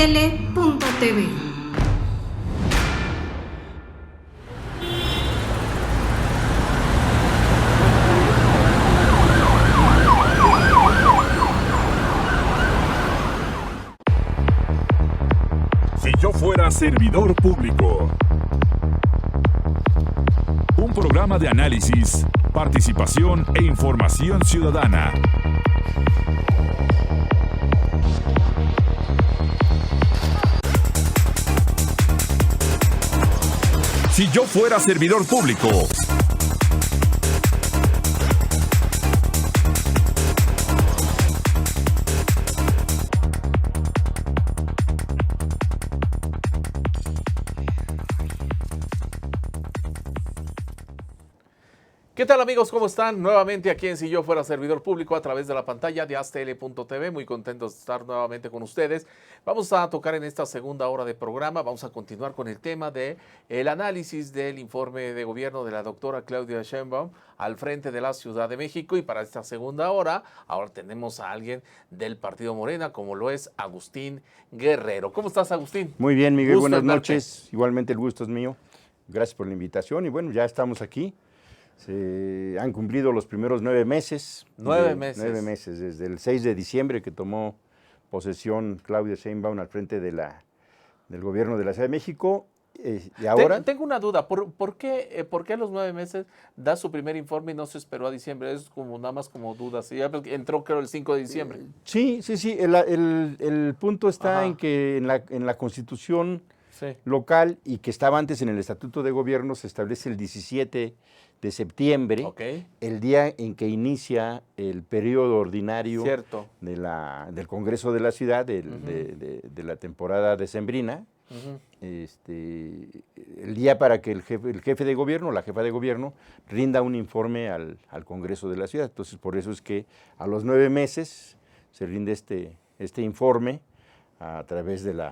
astele.tv. Si yo fuera servidor público. Un programa de análisis, participación e información ciudadana. Si yo fuera servidor público. ¿Qué tal, amigos? ¿Cómo están? Nuevamente aquí en Si Yo Fuera Servidor Público a través de la pantalla de astele.tv. Muy contentos de estar nuevamente con ustedes. Vamos a tocar en esta segunda hora de programa, vamos a continuar con el tema de el análisis del informe de gobierno de la doctora Claudia Sheinbaum al frente de la Ciudad de México. Y para esta segunda hora, ahora tenemos a alguien del Partido Morena, como lo es Agustín Guerrero. ¿Cómo estás, Agustín? Muy bien, Miguel, Gusto buenas en verte. noches. Igualmente el gusto es mío. Gracias por la invitación y bueno, ya estamos aquí. Se han cumplido los primeros 9 meses. 9 meses. 9 meses, desde el 6 de diciembre que tomó posesión Claudia Sheinbaum al frente del gobierno de la Ciudad de México. Y ahora... Tengo una duda, ¿por qué a los 9 meses da su primer informe y no se esperó a diciembre? Es como nada más como dudas. Ya entró creo el 5 de diciembre. Sí. El punto está Ajá. en que en la Constitución Sí. local y que estaba antes en el Estatuto de Gobierno se establece el 17 de septiembre, Ok. el día en que inicia el periodo ordinario Cierto. del Congreso de la Ciudad, de la temporada decembrina, Ujú. el día para que el jefe de gobierno, la jefa de gobierno, rinda un informe al Congreso de la Ciudad. Entonces, por eso es que a los 9 meses se rinde este informe a través del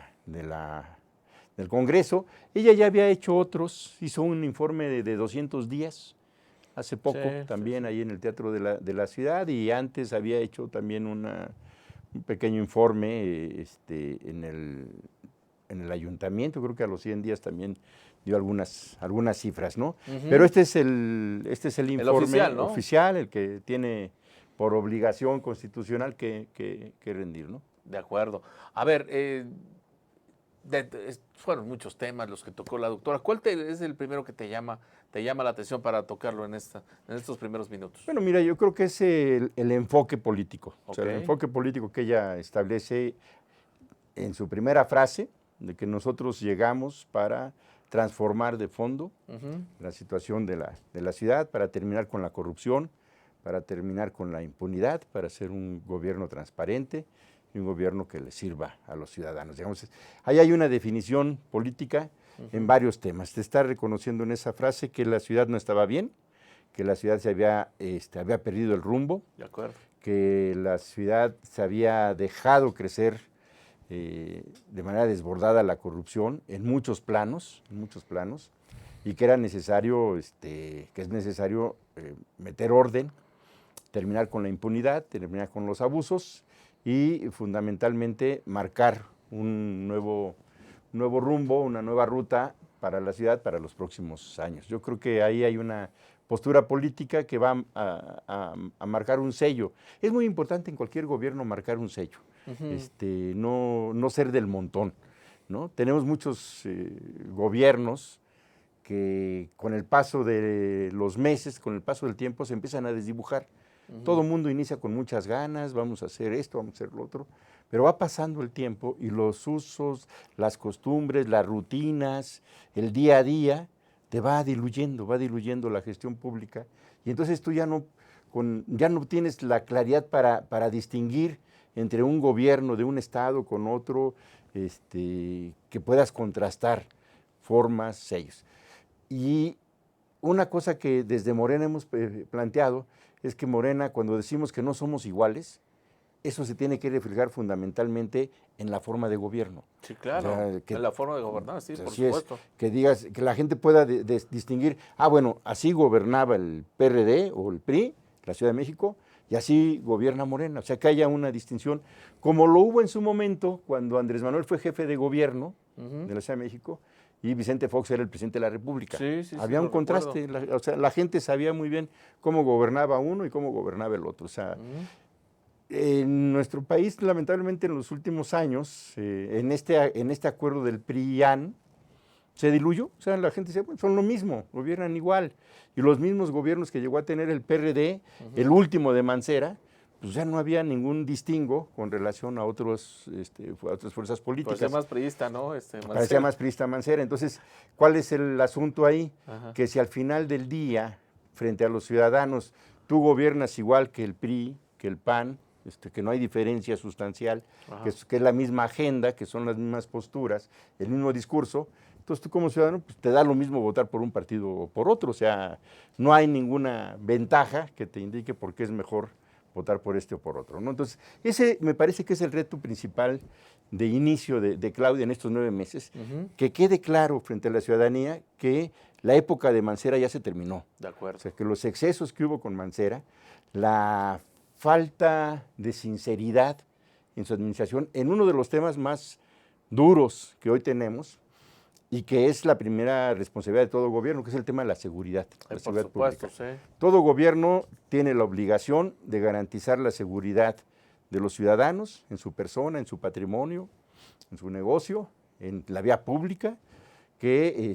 Congreso. Ella ya había hecho otros, hizo un informe de 200 días, hace poco, Sí, también sí. ahí en el Teatro de la Ciudad, y antes había hecho también un pequeño informe en el ayuntamiento, creo que a los 100 días también dio algunas cifras, ¿no? Ujú. Pero este es el informe oficial, ¿no? oficial, el que tiene por obligación constitucional que rendir, ¿no? De acuerdo. A ver, fueron muchos temas los que tocó la doctora. ¿Cuál es el primero que te llama la atención para tocarlo en estos primeros minutos? Bueno, mira, yo creo que es el enfoque político. O sea, el Ok. enfoque político que ella establece en su primera frase, de que nosotros llegamos para transformar de fondo Ujú. la situación de la ciudad, para terminar con la corrupción, para terminar con la impunidad, para hacer un gobierno transparente y un gobierno que le sirva a los ciudadanos. Digamos, ahí hay una definición política en varios temas. Te está reconociendo en esa frase que la ciudad no estaba bien, que la ciudad se había perdido el rumbo, De acuerdo. que la ciudad se había dejado crecer de manera desbordada la corrupción en muchos planos, y que era necesario, meter orden, terminar con la impunidad, terminar con los abusos y fundamentalmente marcar un nuevo rumbo, una nueva ruta para la ciudad para los próximos años. Yo creo que ahí hay una postura política que va a marcar un sello. Es muy importante en cualquier gobierno marcar un sello, no ser del montón, ¿no? Tenemos muchos gobiernos que con el paso de los meses, con el paso del tiempo, se empiezan a desdibujar. Todo el mundo inicia con muchas ganas, vamos a hacer esto, vamos a hacer lo otro, pero va pasando el tiempo y los usos, las costumbres, las rutinas, el día a día, te va diluyendo la gestión pública y entonces tú ya no tienes la claridad para distinguir entre un gobierno de un estado con otro, que puedas contrastar formas, sellos. Y una cosa que desde Morena hemos planteado es que Morena, cuando decimos que no somos iguales, eso se tiene que reflejar fundamentalmente en la forma de gobierno. Sí, claro. O sea, en la forma de gobernar, sí, por así es, supuesto. que digas, que la gente pueda distinguir, bueno, así gobernaba el PRD o el PRI, la Ciudad de México, y así gobierna Morena. O sea, que haya una distinción, como lo hubo en su momento cuando Andrés Manuel fue jefe de gobierno de la Ciudad de México y Vicente Fox era el presidente de la República. Había un contraste, o sea, la gente sabía muy bien cómo gobernaba uno y cómo gobernaba el otro. O sea, en nuestro país, lamentablemente, en los últimos años, en este acuerdo del PRI-AN, se diluyó. O sea, la gente dice, bueno, son lo mismo, gobiernan igual. Y los mismos gobiernos que llegó a tener el PRD, el último de Mancera, pues ya no había ningún distingo con relación a otras fuerzas políticas. Parecía más priista, ¿no? Parecía más priista Mancera. Entonces, ¿cuál es el asunto ahí? Que si al final del día, frente a los ciudadanos, tú gobiernas igual que el PRI, que el PAN, que no hay diferencia sustancial, que es la misma agenda, que son las mismas posturas, el mismo discurso, entonces tú como ciudadano pues, te da lo mismo votar por un partido o por otro. O sea, no hay ninguna ventaja que te indique por qué es mejor votar por este o por otro, ¿no? Entonces, ese me parece que es el reto principal de inicio de Claudia en estos 9 meses, que quede claro frente a la ciudadanía que la época de Mancera ya se terminó. De acuerdo. O sea, que los excesos que hubo con Mancera, la falta de sinceridad en su administración, en uno de los temas más duros que hoy tenemos, y que es la primera responsabilidad de todo gobierno, que es el tema de la seguridad, la seguridad pública. Sí. Todo gobierno tiene la obligación de garantizar la seguridad de los ciudadanos en su persona, en su patrimonio, en su negocio, en la vía pública, que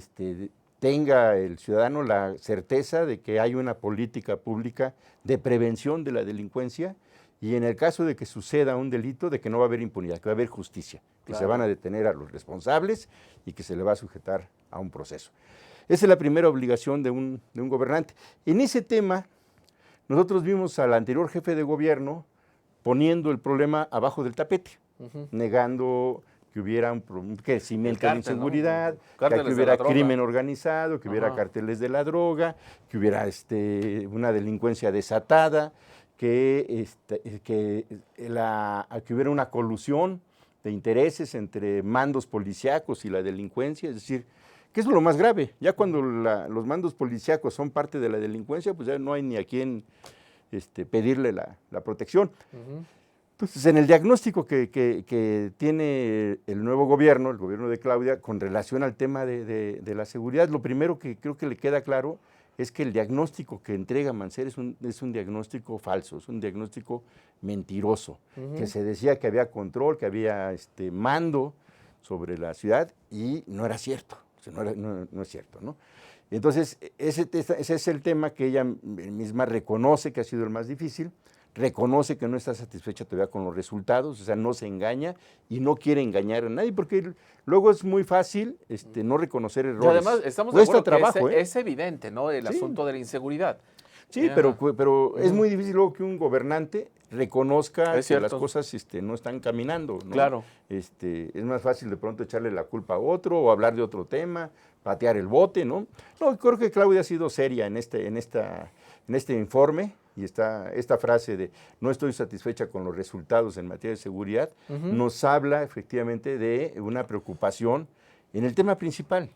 tenga el ciudadano la certeza de que hay una política pública de prevención de la delincuencia y en el caso de que suceda un delito, de que no va a haber impunidad, que va a haber justicia, que se van a detener a los responsables y que se le va a sujetar a un proceso. Esa es la primera obligación de un gobernante. En ese tema, nosotros vimos al anterior jefe de gobierno poniendo el problema abajo del tapete, negando que hubiera un crecimiento de inseguridad, ¿no? Que hubiera crimen organizado, que hubiera cárteles de la droga, que hubiera una delincuencia desatada, que hubiera una colusión de intereses entre mandos policíacos y la delincuencia, es decir, que es lo más grave. Ya cuando los mandos policíacos son parte de la delincuencia, pues ya no hay ni a quién pedirle la protección. Entonces, en el diagnóstico que tiene el nuevo gobierno, el gobierno de Claudia, con relación al tema de la seguridad, lo primero que creo que le queda claro es que el diagnóstico que entrega Mancera es un diagnóstico falso, es un diagnóstico mentiroso, que se decía que había control, que había mando sobre la ciudad y no era cierto, o sea, no es cierto, ¿no? Entonces, ese es el tema que ella misma reconoce que ha sido el más difícil, reconoce que no está satisfecha todavía con los resultados, o sea, no se engaña y no quiere engañar a nadie, porque luego es muy fácil no reconocer errores. Y además, estamos de acuerdo que es evidente, ¿no? El asunto de la inseguridad. Sí, pero es muy difícil luego que un gobernante reconozca que las cosas no están caminando, ¿no? Claro. Es más fácil de pronto echarle la culpa a otro o hablar de otro tema, patear el bote, ¿no? No, creo que Claudia ha sido seria en este informe. Y esta frase de no estoy satisfecha con los resultados en materia de seguridad, nos habla efectivamente de una preocupación en el tema principal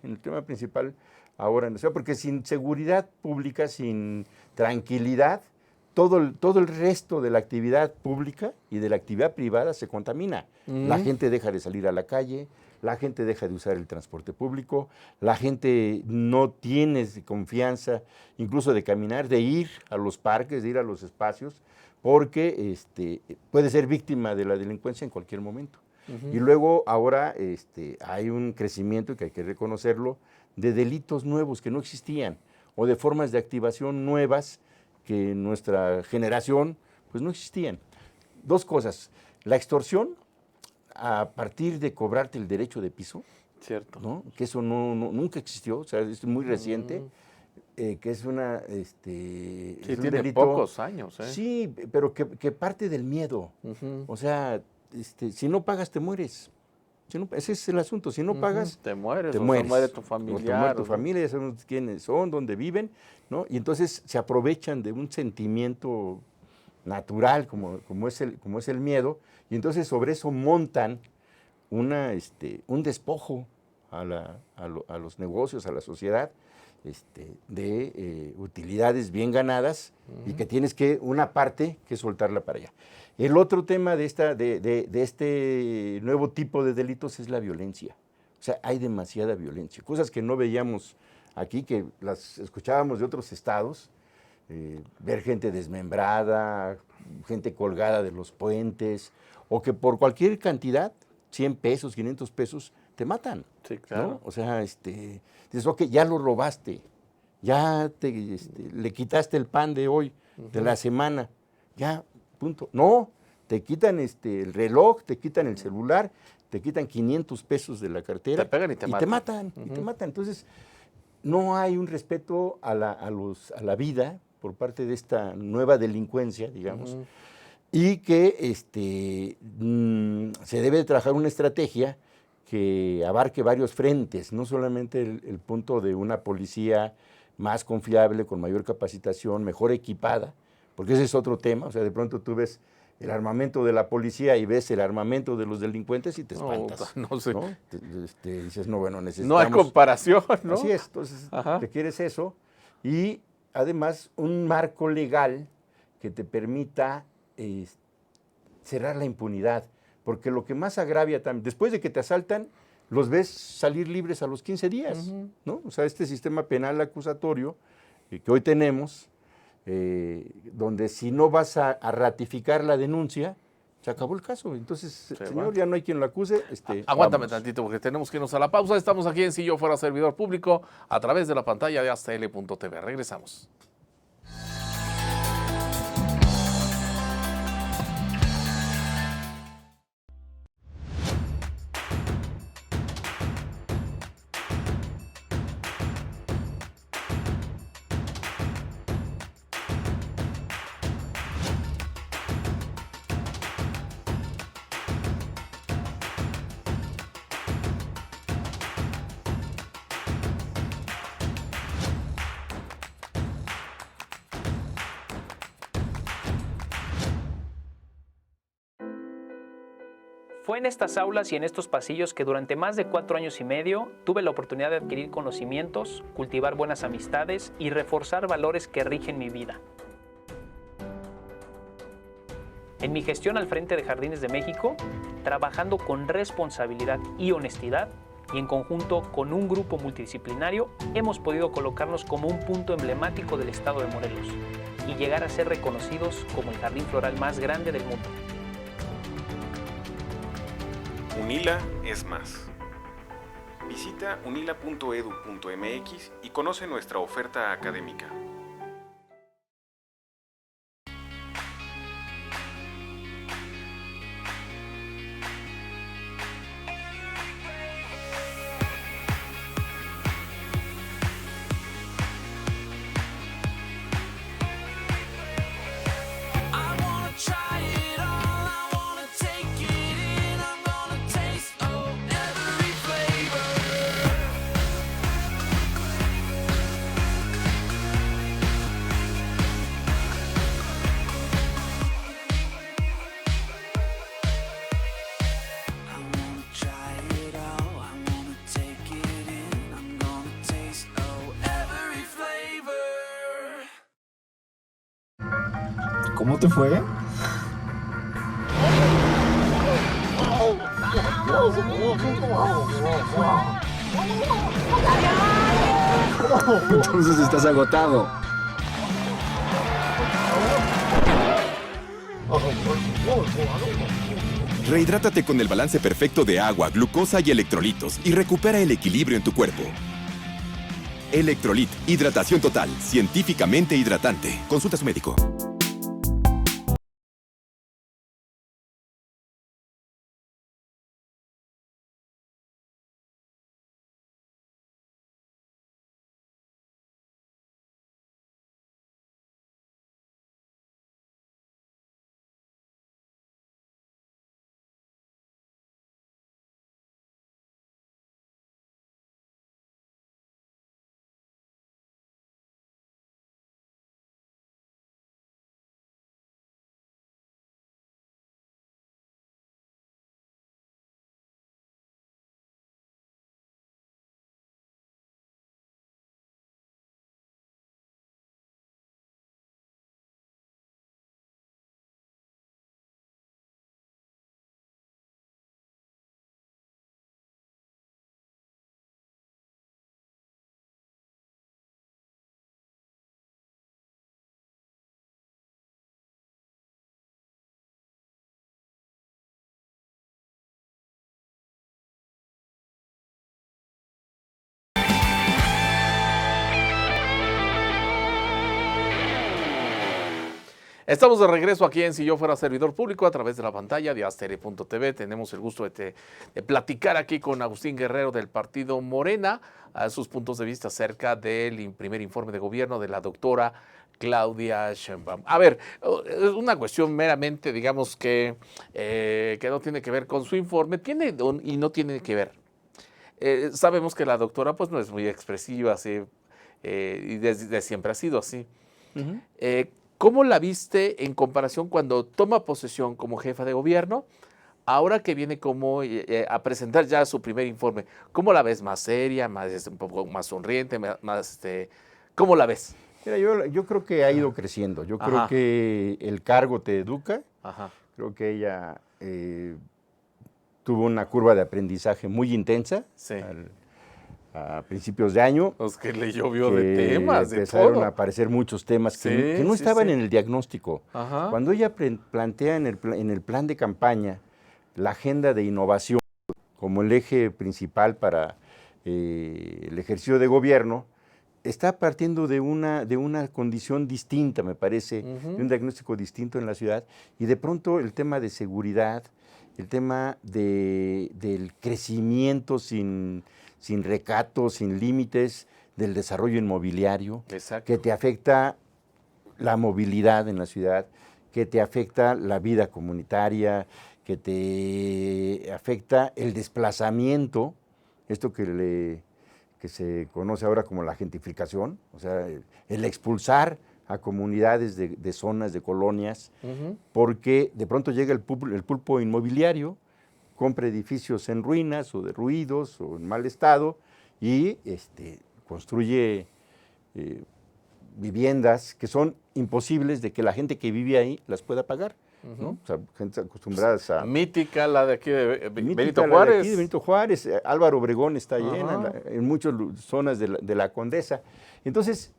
ahora en la ciudad, porque sin seguridad pública, sin tranquilidad, todo el resto de la actividad pública y de la actividad privada se contamina. La gente deja de salir a la calle, la gente deja de usar el transporte público, la gente no tiene confianza incluso de caminar, de ir a los parques, de ir a los espacios, porque puede ser víctima de la delincuencia en cualquier momento. Y luego ahora hay un crecimiento, que hay que reconocerlo, de delitos nuevos que no existían o de formas de activación nuevas que en nuestra generación pues no existían. Dos cosas, la extorsión, a partir de cobrarte el derecho de piso, cierto, ¿no? Que eso nunca existió, o sea, es muy reciente, que es es un tiene delito, pocos años. Sí, pero que parte del miedo. O sea, si no pagas te mueres. Ese es el asunto, si no pagas te mueres, te mueres. Se muere tu familiar. Te muere tu familia, ya sabemos quiénes son, dónde viven, ¿no? Y entonces se aprovechan de un sentimiento natural como es el miedo, y entonces sobre eso montan un despojo a los negocios, a la sociedad, de utilidades bien ganadas y que tienes que, una parte, que soltarla para allá. El otro tema de este nuevo tipo de delitos es la violencia. O sea, hay demasiada violencia, cosas que no veíamos aquí, que las escuchábamos de otros estados, ver gente desmembrada, gente colgada de los puentes, o que por cualquier cantidad, 100 pesos, 500 pesos, te matan. Sí, claro. ¿No? O sea, dices, ok, ya lo robaste, ya le quitaste el pan de hoy, de la semana, ya, punto. No, te quitan el reloj, te quitan el celular, te quitan 500 pesos de la cartera. Te pegan y te matan. Y te matan. Entonces, no hay un respeto a la vida por parte de esta nueva delincuencia, digamos, y que se debe de trabajar una estrategia que abarque varios frentes, no solamente el punto de una policía más confiable, con mayor capacitación, mejor equipada, porque ese es otro tema. O sea, de pronto tú ves el armamento de la policía y ves el armamento de los delincuentes y te espantas. No sé. ¿No? Dices, no, bueno, necesitamos... No hay comparación, ¿no? Así es, entonces requieres eso y además un marco legal que te permita cerrar la impunidad, porque lo que más agravia también, después de que te asaltan, los ves salir libres a los 15 días, ¿no? O sea, este sistema penal acusatorio que hoy tenemos, donde si no vas a ratificar la denuncia, se acabó el caso. Entonces, señor, ya no hay quien lo acuse. Aguántame tantito porque tenemos que irnos a la pausa. Estamos aquí en Si Yo Fuera Servidor Público a través de la pantalla de astl.tv. Regresamos. Fue en estas aulas y en estos pasillos que durante más de 4 años y medio tuve la oportunidad de adquirir conocimientos, cultivar buenas amistades y reforzar valores que rigen mi vida. En mi gestión al frente de Jardines de México, trabajando con responsabilidad y honestidad, y en conjunto con un grupo multidisciplinario, hemos podido colocarnos como un punto emblemático del estado de Morelos y llegar a ser reconocidos como el jardín floral más grande del mundo. UNILA es más. Visita unila.edu.mx y conoce nuestra oferta académica. ¿Cómo te fue? Entonces estás agotado. Rehidrátate con el balance perfecto de agua, glucosa y electrolitos y recupera el equilibrio en tu cuerpo. Electrolit, hidratación total, científicamente hidratante. Consulta a su médico. Estamos de regreso aquí en Si Yo Fuera Servidor Público a través de la pantalla de AZTL.tv. Tenemos el gusto de platicar aquí con Agustín Guerrero del Partido Morena a sus puntos de vista acerca del primer informe de gobierno de la doctora Claudia Sheinbaum. A ver, es una cuestión meramente, digamos, que no tiene que ver con su informe, y no tiene que ver. Sabemos que la doctora pues no es muy expresiva, así, y desde siempre ha sido así. Uh-huh. ¿Cómo la viste en comparación cuando toma posesión como jefa de gobierno, ahora que viene como a presentar ya su primer informe? ¿Cómo la ves? ¿Más seria, un poco más sonriente, más ¿cómo la ves? Mira, yo creo que ha ido creciendo. Yo creo Ajá. que el cargo te educa. Ajá. Creo que ella tuvo una curva de aprendizaje muy intensa Sí. a principios de año. Pues que le llovió que de temas, de empezaron todo. a aparecer muchos temas Sí, que no sí, estaban sí. en el diagnóstico. Ajá. Cuando ella plantea en el plan de campaña la agenda de innovación como el eje principal para el ejercicio de gobierno, está partiendo de una condición distinta, me parece, Uh-huh. de un diagnóstico distinto en la ciudad, y de pronto el tema de seguridad, el tema del crecimiento sin recatos, sin límites, del desarrollo inmobiliario, Exacto. que te afecta la movilidad en la ciudad, que te afecta la vida comunitaria, que te afecta el desplazamiento, esto que se conoce ahora como la gentrificación, o sea, el expulsar a comunidades de zonas, de colonias, Uh-huh. porque de pronto llega el pulpo inmobiliario, compra edificios en ruinas o derruidos o en mal estado y construye viviendas que son imposibles de que la gente que vive ahí las pueda pagar. ¿No? O sea, gente acostumbradas a... Mítica, la de aquí de Mítica, Benito la de Juárez. aquí de Benito Juárez, Álvaro Obregón está Ajá. llena, en muchas zonas de la Condesa. Entonces,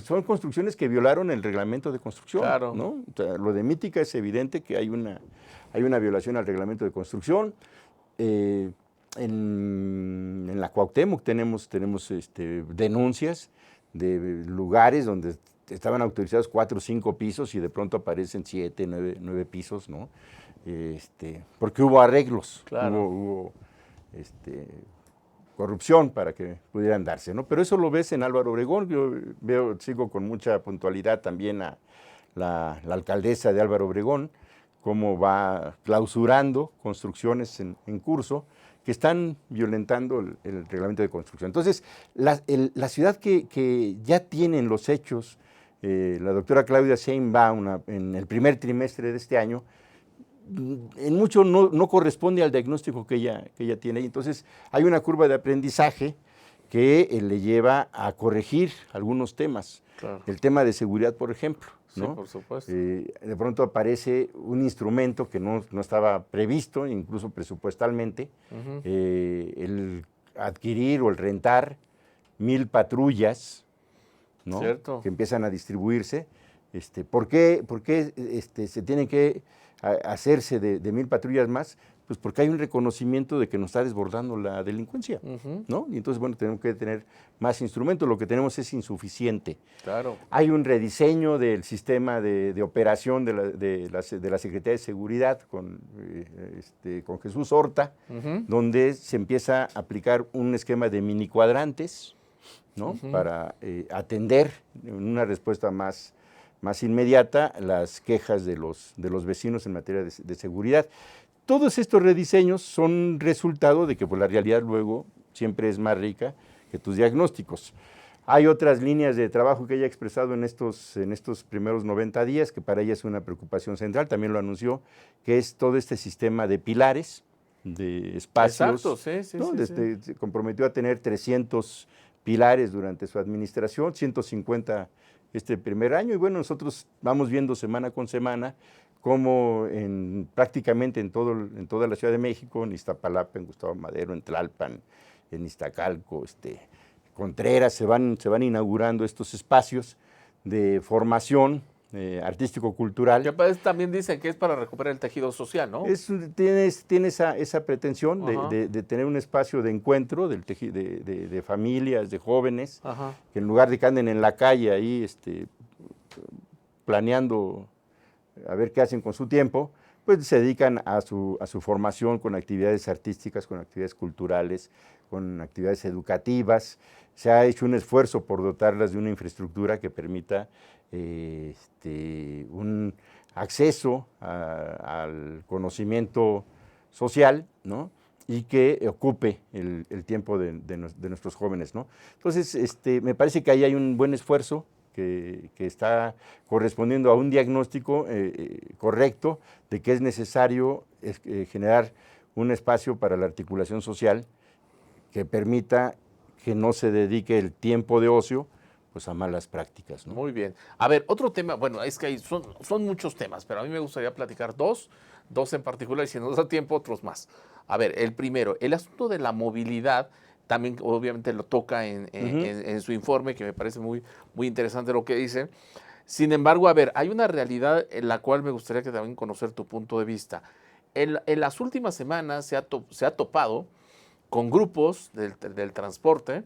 son construcciones que violaron el reglamento de construcción. Claro. ¿No? O sea, lo de Mítica es evidente que hay una violación al reglamento de construcción. En la Cuauhtémoc tenemos denuncias de lugares donde estaban autorizados 4 o 5 pisos y de pronto aparecen 7, 9 pisos, ¿no? Porque hubo arreglos, Claro. hubo corrupción para que pudieran darse, ¿no? Pero eso lo ves en Álvaro Obregón. Yo sigo con mucha puntualidad también a la alcaldesa de Álvaro Obregón, cómo va clausurando construcciones en curso que están violentando el reglamento de construcción. Entonces, la ciudad que ya tiene en los hechos la doctora Claudia Sheinbaum en el primer trimestre de este año, en mucho no corresponde al diagnóstico que ella tiene. Entonces, hay una curva de aprendizaje que le lleva a corregir algunos temas. Claro. El tema de seguridad, por ejemplo, Sí, ¿no? por supuesto. De pronto aparece un instrumento que no estaba previsto, incluso presupuestalmente, Uh-huh. el adquirir o el rentar 1000 patrullas, ¿no? Cierto. Que empiezan a distribuirse. ¿Por qué se tienen que hacerse de 1000 patrullas más? Pues porque hay un reconocimiento de que nos está desbordando la delincuencia, Uh-huh. ¿no? Y entonces, bueno, tenemos que tener más instrumentos. Lo que tenemos es insuficiente. Claro. Hay un rediseño del sistema de operación de la Secretaría de Seguridad con Jesús Horta, Uh-huh. donde se empieza a aplicar un esquema de mini cuadrantes, ¿no? Uh-huh. Para atender en una respuesta más inmediata las quejas de los vecinos en materia de seguridad. Todos estos rediseños son resultado de que pues, la realidad luego siempre es más rica que tus diagnósticos. Hay otras líneas de trabajo que ella ha expresado en estos primeros 90 días, que para ella es una preocupación central, también lo anunció, que es todo este sistema de pilares, de espacios. Exacto, sí, ¿no? sí. Se comprometió a tener 300 pilares durante su administración, 150 este primer año, y bueno, nosotros vamos viendo semana con semana cómo prácticamente en toda la Ciudad de México, en Iztapalapa, en Gustavo Madero, en Tlalpan, en Iztacalco, Contreras, se van inaugurando estos espacios de formación artístico-cultural. Que pues, también dicen que es para recuperar el tejido social, ¿no? Tiene esa pretensión Ajá. de tener un espacio de encuentro de familias, de jóvenes, Ajá. que en lugar de que anden en la calle ahí planeando a ver qué hacen con su tiempo, pues se dedican a su formación con actividades artísticas, con actividades culturales, con actividades educativas. Se ha hecho un esfuerzo por dotarlas de una infraestructura que permita un acceso al conocimiento social, ¿no? Y que ocupe el tiempo de nuestros jóvenes, ¿no? Entonces, me parece que ahí hay un buen esfuerzo que está correspondiendo a un diagnóstico correcto de que es necesario generar un espacio para la articulación social que permita que no se dedique el tiempo de ocio pues a malas prácticas, ¿no? Muy bien. A ver, otro tema, bueno, es que son muchos temas, pero a mí me gustaría platicar dos en particular, y si nos da tiempo, otros más. A ver, el primero, el asunto de la movilidad, también obviamente lo toca en su informe, que me parece muy, muy interesante lo que dice. Sin embargo, a ver, hay una realidad en la cual me gustaría que también conocer tu punto de vista. En las últimas semanas se ha topado con grupos del transporte,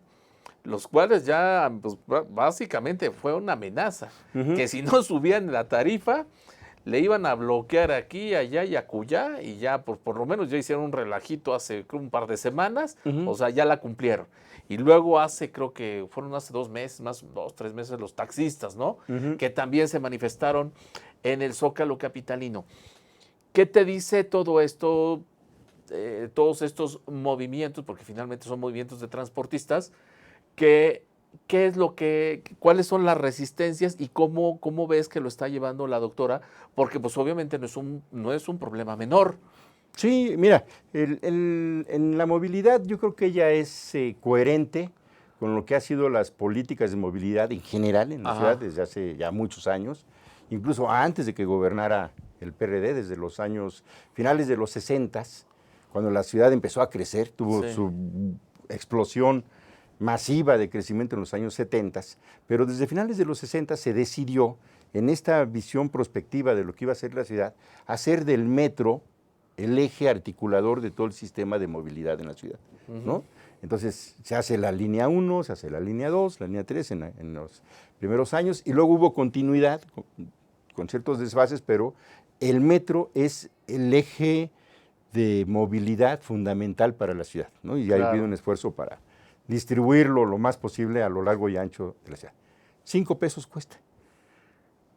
los cuales ya pues, básicamente fue una amenaza, que si no subían la tarifa, le iban a bloquear aquí, allá y acullá, y ya por lo menos ya hicieron un relajito hace un par de semanas, o sea, ya la cumplieron. Y luego creo que fueron hace 2 meses, más 2-3 meses, los taxistas, ¿no? Que también se manifestaron en el Zócalo capitalino. ¿Qué te dice todo esto, todos estos movimientos, porque finalmente son movimientos de transportistas, cuáles son las resistencias y cómo ves que lo está llevando la doctora? Porque pues obviamente no es un problema menor. Sí, mira, en la movilidad yo creo que ella es coherente con lo que ha sido las políticas de movilidad en general en la ciudad desde hace ya muchos años, incluso antes de que gobernara el PRD, desde los años finales de los 60s, cuando la ciudad empezó a crecer, tuvo su explosión masiva de crecimiento en los años 70s, pero desde finales de los 60 se decidió, en esta visión prospectiva de lo que iba a ser la ciudad, hacer del metro el eje articulador de todo el sistema de movilidad en la ciudad, ¿no? Entonces se hace la línea 1, se hace la línea 2, la línea 3 en los primeros años, y luego hubo continuidad con ciertos desfases, pero el metro es el eje de movilidad fundamental para la ciudad, ¿no? Y ha habido un esfuerzo para distribuirlo lo más posible a lo largo y ancho de la ciudad. 5 pesos cuesta.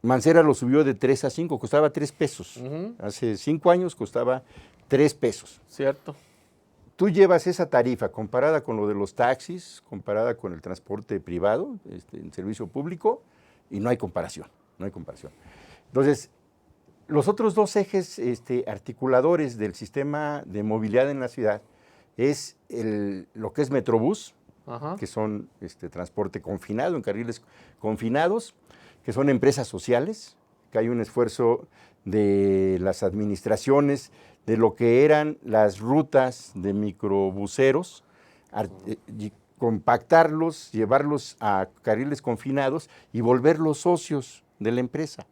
Mancera lo subió de 3 a 5, costaba 3 pesos. Hace 5 años costaba 3 pesos. Cierto. Tú llevas esa tarifa comparada con lo de los taxis, comparada con el transporte privado, en servicio público, y no hay comparación, no hay comparación. Entonces, los otros 2 ejes articuladores del sistema de movilidad en la ciudad es lo que es Metrobús, que son transporte confinado, en carriles confinados, que son empresas sociales, que hay un esfuerzo de las administraciones de lo que eran las rutas de microbuseros, compactarlos, llevarlos a carriles confinados y volverlos socios de la empresa,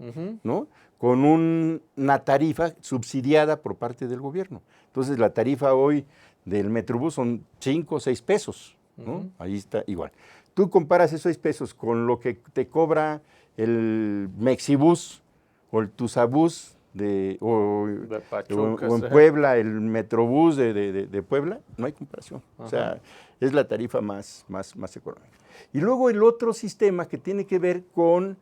¿no? Con una tarifa subsidiada por parte del gobierno. Entonces, la tarifa hoy del Metrobús son 5 o 6 pesos, ¿no? Ahí está igual. Tú comparas esos 6 pesos con lo que te cobra el Mexibús o el Tuzabús o en Puebla, el Metrobús de Puebla, no hay comparación. O sea, es la tarifa más económica. Y luego el otro sistema que tiene que ver con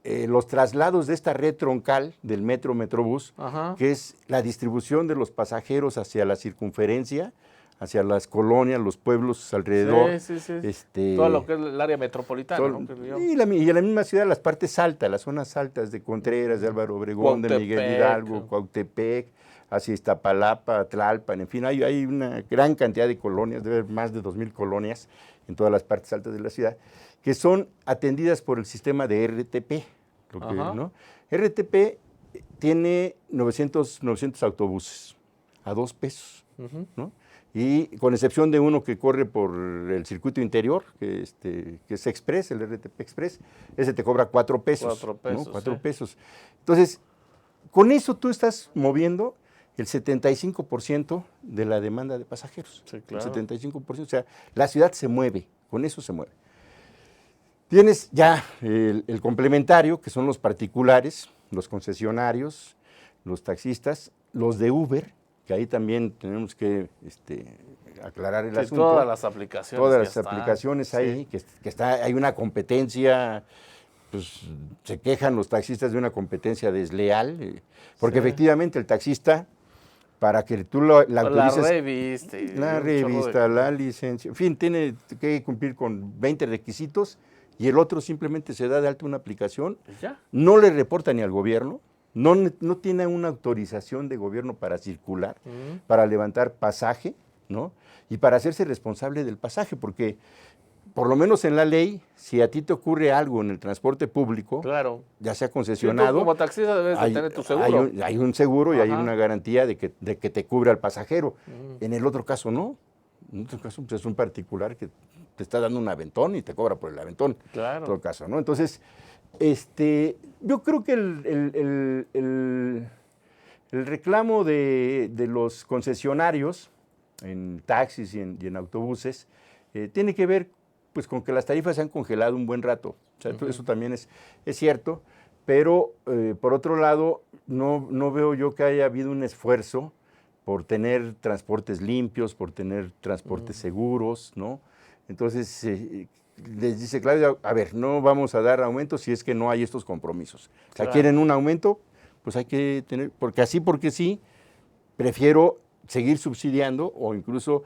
los traslados de esta red troncal del Metrobús, que es la distribución de los pasajeros hacia la circunferencia, hacia las colonias, los pueblos alrededor. Sí. Todo lo que es el área metropolitana, ¿no? Y en la misma ciudad, las partes altas, las zonas altas de Contreras, de Álvaro Obregón, de Miguel Hidalgo, Cuautepec, hacia Iztapalapa, Tlalpan, en fin, hay una gran cantidad de colonias, debe haber más de 2,000 colonias en todas las partes altas de la ciudad, que son atendidas por el sistema de RTP. ¿No? RTP tiene 900 autobuses a 2 pesos, ¿no? Y con excepción de uno que corre por el circuito interior, que es Express, el RTP Express, ese te cobra 4 pesos. 4 pesos. ¿No? 4 pesos. Entonces, con eso tú estás moviendo el 75% de la demanda de pasajeros. Sí, claro. El 75%, o sea, la ciudad se mueve, con eso se mueve. Tienes ya el complementario, que son los particulares, los concesionarios, los taxistas, los de Uber, que ahí también tenemos que aclarar el asunto. Todas las aplicaciones. Todas las aplicaciones ahí, sí. Hay una competencia, pues se quejan los taxistas de una competencia desleal, porque efectivamente el taxista, para que tú la autorices... La revista, la licencia, en fin, tiene que cumplir con 20 requisitos y el otro simplemente se da de alta una aplicación, ¿Ya? No le reporta ni al gobierno, no tiene una autorización de gobierno para circular, para levantar pasaje, ¿no? Y para hacerse responsable del pasaje, porque por lo menos en la ley, si a ti te ocurre algo en el transporte público, claro, ya sea concesionado, sí, tú como taxista debes de tener tu seguro. Hay un seguro y hay Ajá. una garantía de que te cubra al pasajero. En el otro caso no. En otro caso pues, es un particular que te está dando un aventón y te cobra por el aventón. Claro. En todo caso, ¿no? Entonces, yo creo que el reclamo de los concesionarios en taxis y en autobuses tiene que ver pues con que las tarifas se han congelado un buen rato. O sea, eso también es cierto, pero por otro lado, no veo yo que haya habido un esfuerzo por tener transportes limpios, por tener transportes seguros, ¿no? Entonces, les dice Claudia, a ver, no vamos a dar aumentos si es que no hay estos compromisos. O sea, Claro. quieren un aumento, pues hay que tener, porque sí, prefiero seguir subsidiando o incluso,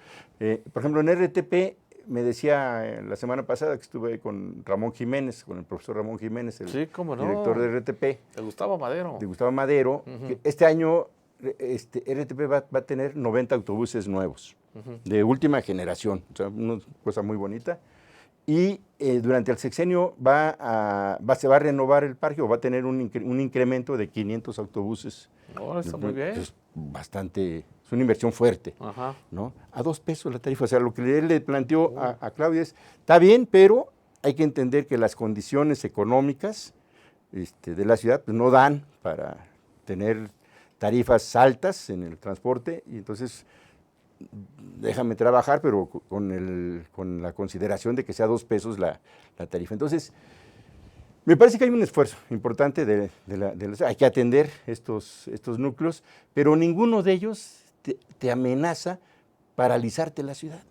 por ejemplo, en RTP, me decía la semana pasada que estuve con Ramón Jiménez, con el profesor Ramón Jiménez, el Sí, cómo no. director de RTP, De Gustavo Madero. de Gustavo Madero, que este año RTP va a tener 90 autobuses nuevos, de última generación, o sea, una cosa muy bonita. Y durante el sexenio se va a renovar el parque o va a tener un incremento de 500 autobuses. Oh, está muy bien. Es es una inversión fuerte, Ajá. ¿no? A $2 la tarifa. O sea, lo que él le planteó a Claudia es, está bien, pero hay que entender que las condiciones económicas de la ciudad pues, no dan para tener tarifas altas en el transporte y entonces déjame trabajar, pero con la consideración de que sea $2 la tarifa. Entonces, me parece que hay un esfuerzo importante hay que atender estos núcleos, pero ninguno de ellos te amenaza paralizarte la ciudad.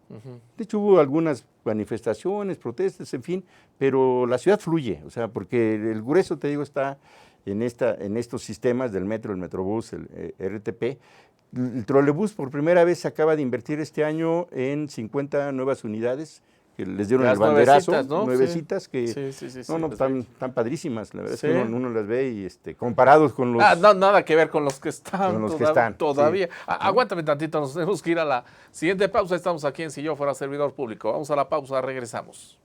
De hecho, hubo algunas manifestaciones, protestas, en fin, pero la ciudad fluye, o sea, porque el grueso, te digo, está en estos sistemas del metro, el Metrobús, el RTP. El trolebús por primera vez se acaba de invertir este año en 50 nuevas unidades que les dieron Las el banderazo, nuevecitas, ¿no? nuevecitas Sí. que Sí, están padrísimas, la verdad Sí. es que uno las ve y comparados con los... nada que ver con los que están, Con los que están, todavía. sí. Aguántame tantito, nos tenemos que ir a la siguiente pausa. Estamos aquí en Si Yo Fuera Servidor Público. Vamos a la pausa, regresamos.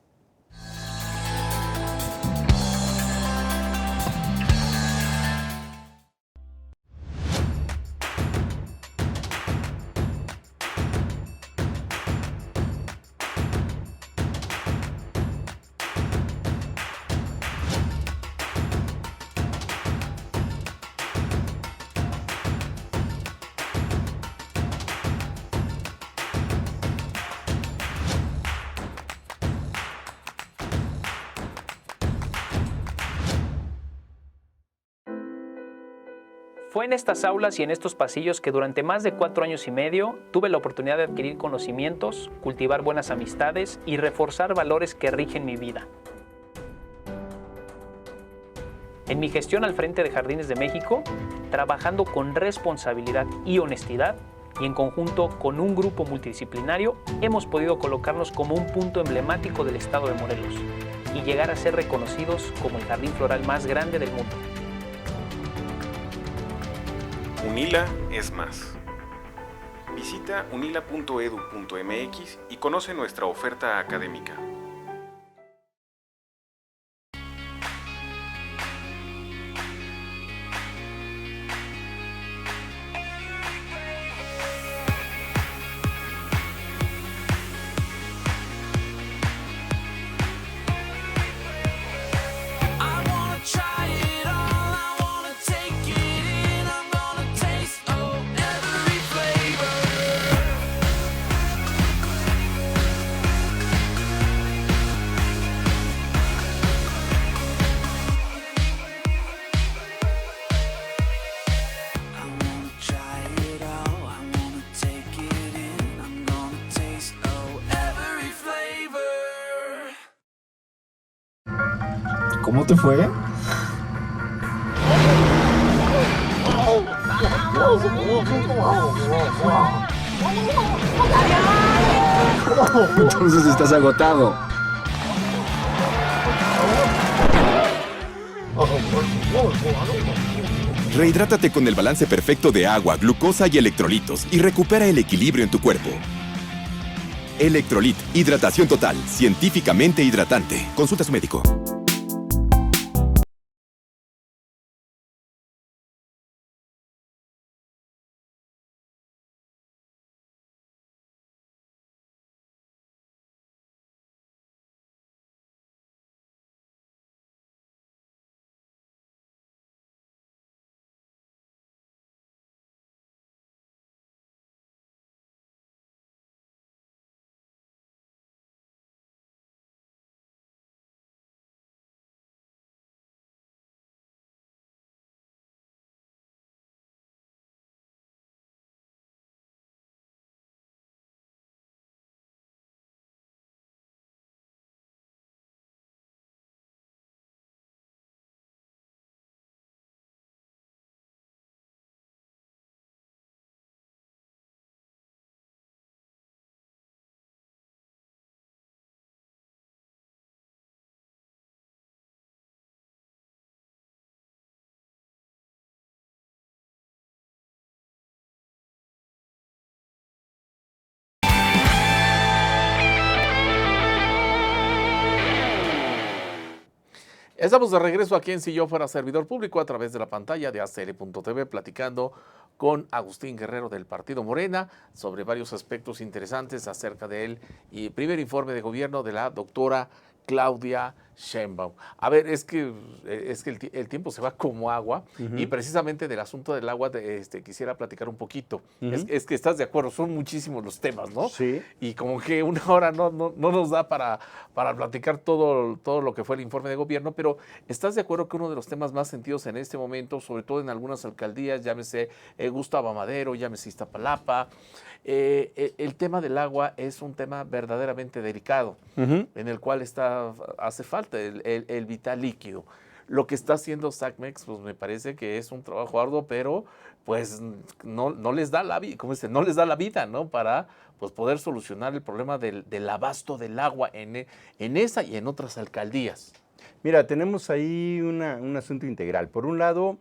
Fue en estas aulas y en estos pasillos que durante más de 4 años y medio tuve la oportunidad de adquirir conocimientos, cultivar buenas amistades y reforzar valores que rigen mi vida. En mi gestión al frente de Jardines de México, trabajando con responsabilidad y honestidad, y en conjunto con un grupo multidisciplinario, hemos podido colocarnos como un punto emblemático del estado de Morelos y llegar a ser reconocidos como el jardín floral más grande del mundo. UNILA es más. Visita unila.edu.mx y conoce nuestra oferta académica. ¿Cómo te fue? Entonces estás agotado. Rehidrátate con el balance perfecto de agua, glucosa y electrolitos y recupera el equilibrio en tu cuerpo. Electrolit, hidratación total, científicamente hidratante. Consulta a su médico. Estamos de regreso aquí en Si Yo Fuera Servidor Público a través de la pantalla de AZL.tv platicando con Agustín Guerrero del Partido Morena sobre varios aspectos interesantes acerca de él y primer informe de gobierno de la doctora Claudia Sheinbaum. A ver, es que el tiempo se va como agua y precisamente del asunto del agua quisiera platicar un poquito. Es que estás de acuerdo, son muchísimos los temas, ¿no? Sí. Y como que una hora no nos da para platicar todo lo que fue el informe de gobierno, pero ¿estás de acuerdo que uno de los temas más sentidos en este momento, sobre todo en algunas alcaldías, llámese Gustavo Amadero, llámese Iztapalapa, el tema del agua es un tema verdaderamente delicado, en el cual hace falta el vital líquido. Lo que está haciendo SACMEX, pues me parece que es un trabajo arduo, pero pues no les da la vida, no les da la vida, ¿no? Para pues poder solucionar el problema del abasto del agua en esa y en otras alcaldías. Mira, tenemos ahí un asunto integral. Por un lado,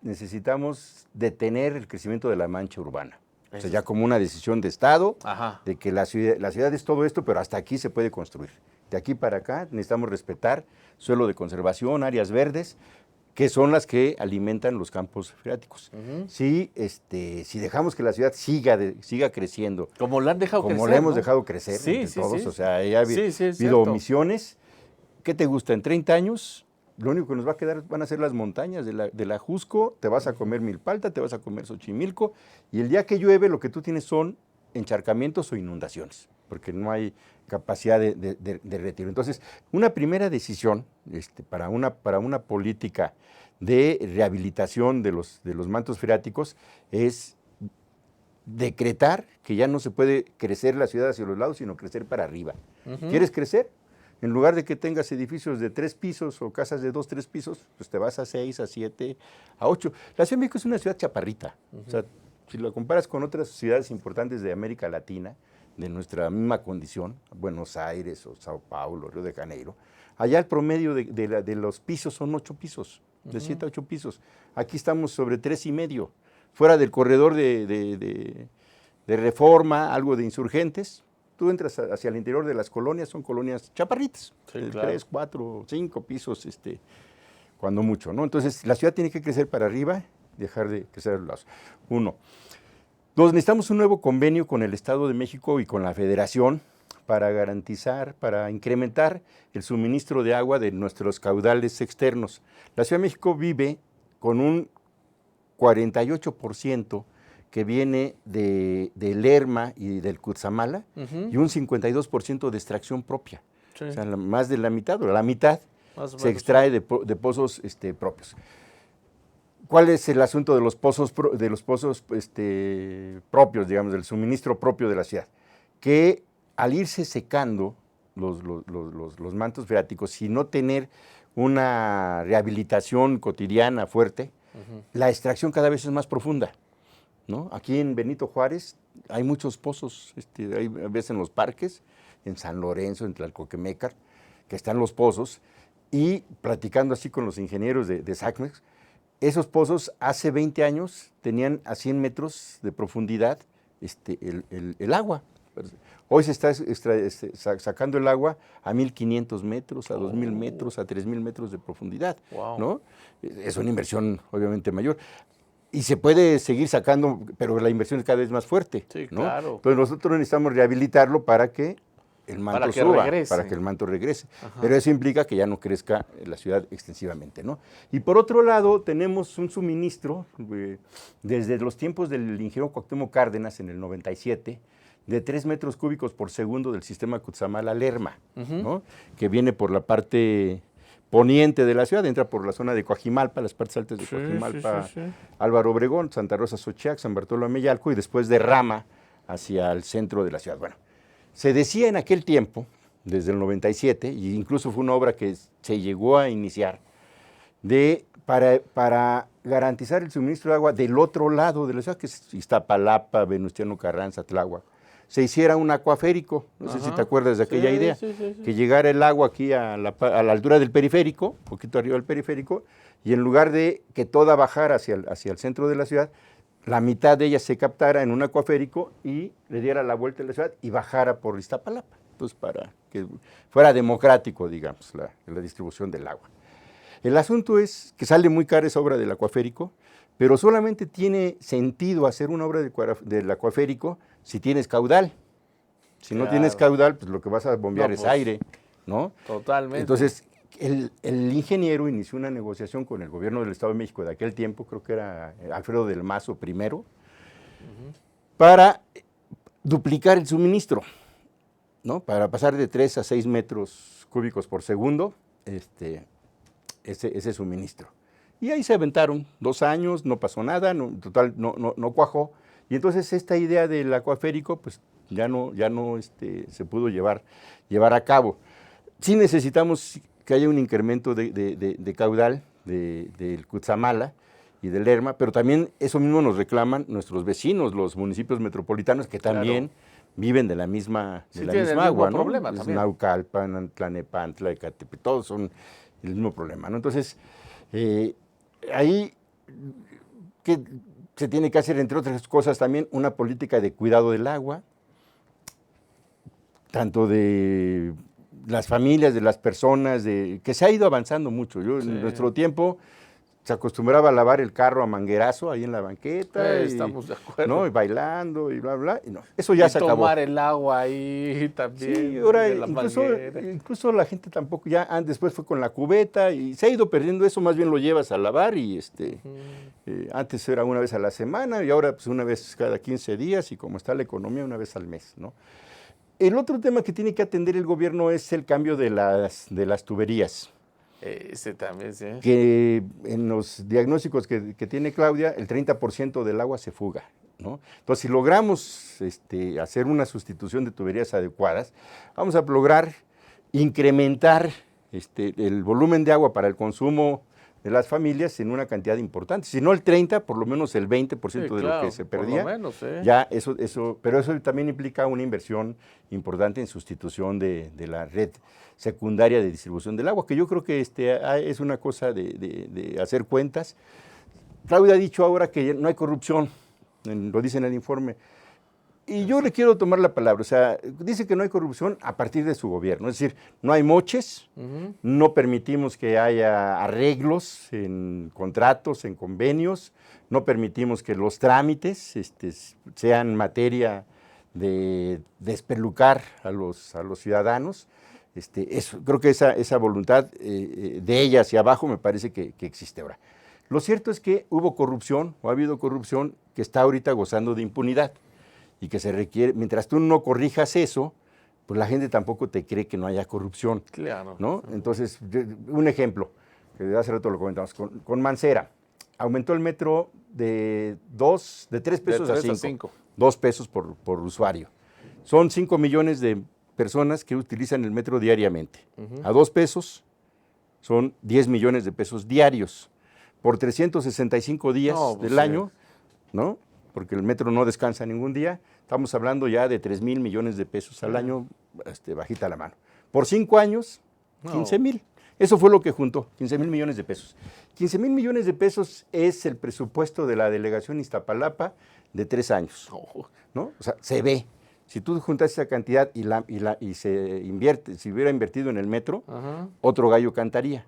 necesitamos detener el crecimiento de la mancha urbana. O sea, ya como una decisión de Estado, de que la ciudad es todo esto, pero hasta aquí se puede construir. De aquí para acá necesitamos respetar suelo de conservación, áreas verdes, que son las que alimentan los campos freáticos. Si dejamos que la ciudad siga creciendo, como la han dejado crecer, como la hemos ¿no? dejado crecer entre todos, sí. O sea, ya ha habido omisiones. ¿Qué te gusta? En 30 años, lo único que nos va a quedar van a ser las montañas de la Jusco, te vas a comer Milpalta, te vas a comer Xochimilco, y el día que llueve lo que tú tienes son encharcamientos o inundaciones, porque no hay capacidad de retiro. Entonces, una primera decisión para una política de rehabilitación de los mantos freáticos es decretar que ya no se puede crecer la ciudad hacia los lados, sino crecer para arriba. ¿Quieres crecer? En lugar de que tengas edificios de 3 pisos o casas de 2, 3 pisos, pues te vas a 6, a 7, a 8. La Ciudad de México es una ciudad chaparrita. O sea, si lo comparas con otras ciudades importantes de América Latina, de nuestra misma condición, Buenos Aires o Sao Paulo, Río de Janeiro, allá el promedio de los pisos son 8 pisos, de 7 a 8 pisos. Aquí estamos sobre 3,5. Fuera del corredor de Reforma, algo de Insurgentes, tú entras hacia el interior de las colonias, son colonias chaparritas, de 3, 4, 5 pisos, cuando mucho, ¿no? Entonces, la ciudad tiene que crecer para arriba, dejar de crecer a los lados. 1. 2, necesitamos un nuevo convenio con el Estado de México y con la Federación para garantizar, para incrementar el suministro de agua de nuestros caudales externos. La Ciudad de México vive con un 48% que viene de Lerma y del Cutzamala, y un 52% de extracción propia. Sí. O sea, más de la mitad, o la mitad, se extrae de pozos propios. ¿Cuál es el asunto de los pozos propios, digamos, del suministro propio de la ciudad? Que al irse secando los mantos freáticos y no tener una rehabilitación cotidiana fuerte, la extracción cada vez es más profunda, ¿no? Aquí en Benito Juárez hay muchos pozos, hay a veces en los parques, en San Lorenzo, en Tlalcoquemécar, que están los pozos, y platicando así con los ingenieros de SACMEX, esos pozos hace 20 años tenían a 100 metros de profundidad el agua. Hoy se está sacando el agua a 1.500 metros, a 2.000 metros, a 3.000 metros de profundidad, ¿no? Es una inversión obviamente mayor. Y se puede seguir sacando, pero la inversión es cada vez más fuerte, Sí, ¿no? claro. Entonces nosotros necesitamos rehabilitarlo para que el manto Para que suba, regrese. para que el manto regrese. Pero eso implica que ya no crezca la ciudad extensivamente, ¿no? Y por otro lado, tenemos un suministro, desde los tiempos del ingeniero Cuauhtémoc Cárdenas en el 97, de 3 metros cúbicos por segundo del sistema Cutzamala-Lerma, ¿no? Que viene por la parte poniente de la ciudad, entra por la zona de Coajimalpa, las partes altas de Coajimalpa, Álvaro Obregón, Santa Rosa Xochiac, San Bartolo Ameyalco, y después derrama hacia el centro de la ciudad. Bueno, se decía en aquel tiempo, desde el 97, e incluso fue una obra que se llegó a iniciar, para garantizar el suministro de agua del otro lado de la ciudad, que es Iztapalapa, Venustiano Carranza, Tláhuac, se hiciera un acuaférico, no sé si te acuerdas de aquella idea, que llegara el agua aquí a la altura del periférico, un poquito arriba del periférico, y en lugar de que toda bajara hacia el centro de la ciudad, la mitad de ella se captara en un acuaférico y le diera la vuelta a la ciudad y bajara por Iztapalapa, pues para que fuera democrático, digamos, la distribución del agua. El asunto es que sale muy cara esa obra del acuaférico, pero solamente tiene sentido hacer una obra del acuaférico si tienes caudal. Si no tienes caudal, pues lo que vas a bombear es aire, ¿no? Totalmente. Entonces, el ingeniero inició una negociación con el gobierno del Estado de México de aquel tiempo, creo que era Alfredo del Mazo primero, para duplicar el suministro, ¿no? Para pasar de 3 a 6 metros cúbicos por segundo, ese suministro. Y ahí se aventaron 2 años, no pasó nada, total, no cuajó. Y entonces esta idea del acuaférico, pues ya no se pudo llevar a cabo. Sí necesitamos que haya un incremento de caudal del Cutzamala y del Lerma, pero también eso mismo nos reclaman nuestros vecinos, los municipios metropolitanos, que también viven de la misma agua, ¿no? Problema también. Naucalpan, Tlanepantla, Ecatepec, todos son el mismo problema, ¿no? Entonces, ahí que se tiene que hacer, entre otras cosas, también una política de cuidado del agua, tanto de las familias, de las personas, que se ha ido avanzando mucho. En nuestro tiempo se acostumbraba a lavar el carro a manguerazo ahí en la banqueta. Estamos de acuerdo. ¿no? Y bailando y bla, bla. Y no, eso ya se acabó. Tomar el agua ahí también. Sí, ahora de la incluso la gente tampoco, después fue con la cubeta y se ha ido perdiendo eso, más bien lo llevas a lavar y antes era una vez a la semana y ahora pues una vez cada 15 días y como está la economía, una vez al mes, ¿no? El otro tema que tiene que atender el gobierno es el cambio de las tuberías. Ese también, sí. Que en los diagnósticos que tiene Claudia, el 30% del agua se fuga, ¿no? Entonces, si logramos hacer una sustitución de tuberías adecuadas, vamos a lograr incrementar el volumen de agua para el consumo de las familias en una cantidad importante. Si no el 30, por lo menos el 20% de lo que se perdía. Por lo menos, ya pero eso también implica una inversión importante en sustitución de la red secundaria de distribución del agua, que yo creo que es una cosa de hacer cuentas. Claudia ha dicho ahora que no hay corrupción, lo dice en el informe. Y yo le quiero tomar la palabra, o sea, dice que no hay corrupción a partir de su gobierno, es decir, no hay moches, no permitimos que haya arreglos en contratos, en convenios, no permitimos que los trámites sean materia de despelucar a los ciudadanos. Creo que esa voluntad de ella hacia abajo me parece que existe ahora. Lo cierto es que hubo corrupción, o ha habido corrupción, que está ahorita gozando de impunidad. Y que se requiere, mientras tú no corrijas eso, pues la gente tampoco te cree que no haya corrupción. Claro. ¿No? Entonces, un ejemplo, que hace rato lo comentamos, con Mancera, aumentó el metro de 3 pesos a 5. 2 pesos por usuario. Son 5 millones de personas que utilizan el metro diariamente. A 2 pesos, son 10 millones de pesos diarios por 365 días No, pues del sí. año, ¿no? Porque el metro no descansa ningún día. Estamos hablando ya de 3,000 millones de pesos al año, bajita la mano. Por 5 años, No. 15,000. Eso fue lo que juntó, 15,000 millones de pesos. 15,000 millones de pesos es el presupuesto de la delegación Iztapalapa de 3 años, ¿no? O sea, se ve. Si tú juntas esa cantidad y se invierte, si hubiera invertido en el metro, Ajá. otro gallo cantaría.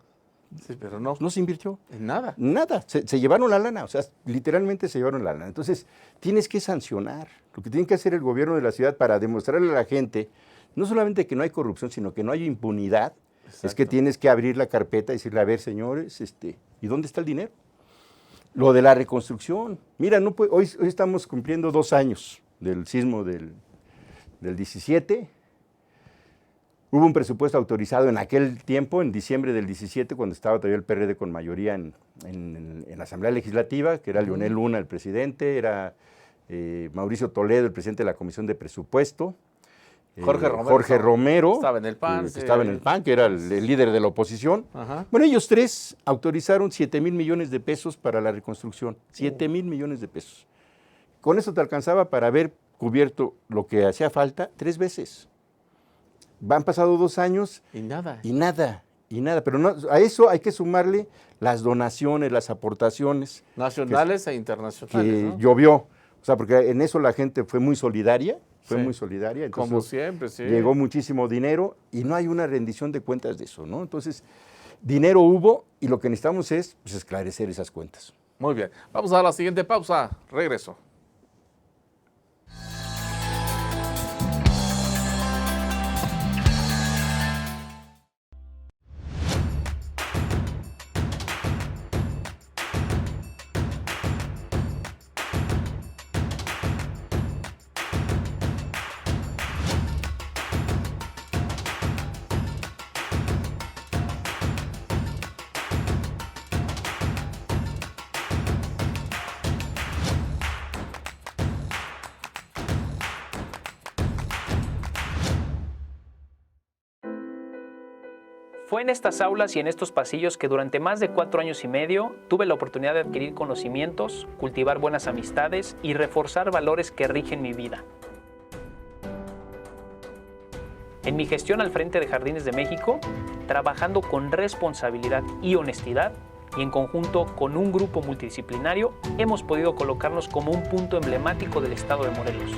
Sí, pero no, No se invirtió. en nada. Nada, se llevaron la lana, o sea, literalmente se llevaron la lana. Entonces, tienes que sancionar. Lo que tiene que hacer el gobierno de la ciudad para demostrarle a la gente, no solamente que no hay corrupción, sino que no hay impunidad, es que Exacto. tienes que abrir la carpeta y decirle, a ver, señores, ¿y dónde está el dinero? Lo de la reconstrucción. Mira, hoy estamos cumpliendo 2 años del sismo del 17. Hubo un presupuesto autorizado en aquel tiempo, en diciembre del 17, cuando estaba todavía el PRD con mayoría en la Asamblea Legislativa, que era Leonel Luna el presidente, era Mauricio Toledo el presidente de la Comisión de Presupuesto, Jorge Romero Estaba en el PAN, que era el sí. líder de la oposición. Ajá. Bueno, ellos 3 autorizaron 7,000 millones de pesos para la reconstrucción. 7,000 millones de pesos. Con eso te alcanzaba para haber cubierto lo que hacía falta 3 veces. Han pasado 2 años Y nada. y nada. Pero no, a eso hay que sumarle las donaciones, las aportaciones Nacionales e internacionales, que ¿no? llovió. O sea, porque en eso la gente fue muy solidaria. Entonces, Como siempre, sí. llegó muchísimo dinero y no hay una rendición de cuentas de eso, ¿no? Entonces, dinero hubo y lo que necesitamos es pues, esclarecer esas cuentas. Muy bien. Vamos a la siguiente pausa. Regreso. Fue en estas aulas y en estos pasillos que durante más de 4 años y medio tuve la oportunidad de adquirir conocimientos, cultivar buenas amistades y reforzar valores que rigen mi vida. En mi gestión al frente de Jardines de México, trabajando con responsabilidad y honestidad, y en conjunto con un grupo multidisciplinario, hemos podido colocarnos como un punto emblemático del estado de Morelos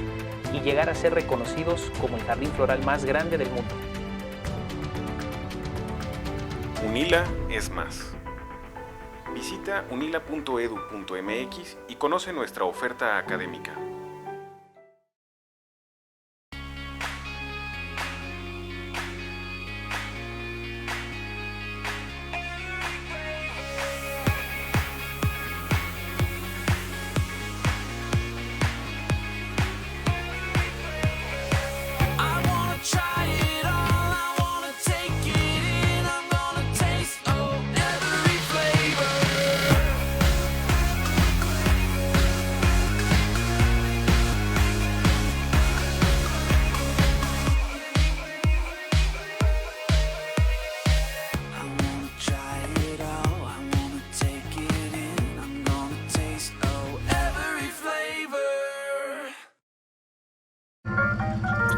y llegar a ser reconocidos como el jardín floral más grande del mundo. UNILA es más. Visita unila.edu.mx y conoce nuestra oferta académica.